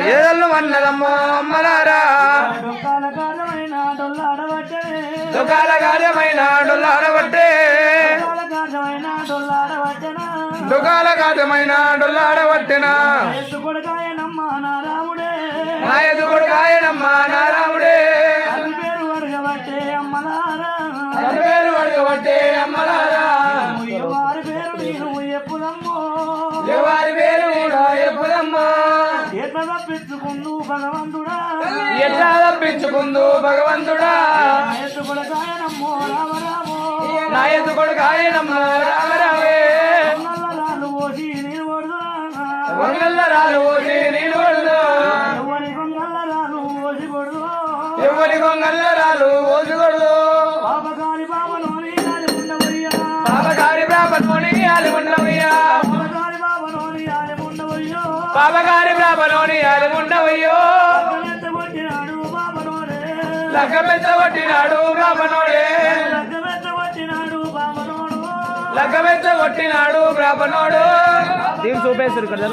ఏదల్లు వన్నదమ్మో అమ్మలారా దుకాల కార్యమైన డొల్లాడబట్టే దుకాల కార్యమైన డొల్లాడబట్టెనా నా ఎదు కొడుకాయనమ్మా నా రాముడే పేరు అడగబట్టే అమ్మలారా ఎవరి పేరు కూడా ఎప్పుడమ్మా ఎట్లా తప్పించుకుందు భగవంతుడా ఎట్లా తప్పించుకుందు భగవంతుడా నా ఎత్తు కొడుకాయనమ్మో రామరావే వంగల్ల రాలు ఓసి నేను కొడుదు ఎవరి కొంగల్ల రాలు ఓసి కొడుదు పాపకారి బాబలోని ఆలి ఉండవయ్యా పాపగారి బ్రాహ్మణోని ఆలి ఉండవయ్యా పాపగారి బ్రాహ్మణోని ఆలి ఉండవయ్యో లగ్గమెత్తగొట్టినాడు బ్రాహ్మణోడే లగ్గమెత్తగొట్టినాడు బ్రాహ్మణోడు దీని చూపేశారు కదా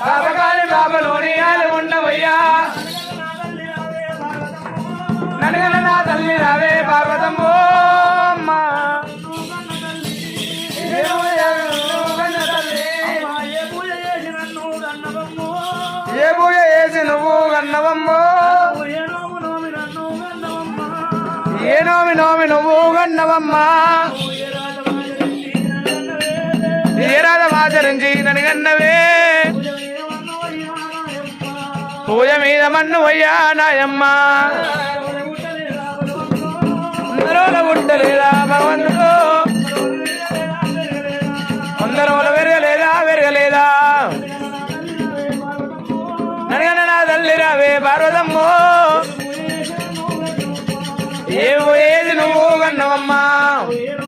పాపగారి బ్రాహ్మణోని ఆలి ఉండవయ్యా నన్ను నా తల్లి రావే పార్వతమ్మో అమ్మా ఏ పూజ చేసి నువ్వు గన్నవమ్మో ఏ నోమి నోమి నువ్వు గన్నవమ్మా ఏ రాధమాచరించి నన్ను గన్నవే పూజ మీద మన్ను అయ్యా నాయమ్మ అందరూ గుట్టలేదా భగవంతుడు అందరూ వెరగలేదా నన్ను నా తల్లి రావే పార్వతమ్మో ఏది నువ్వు కన్నవమ్మా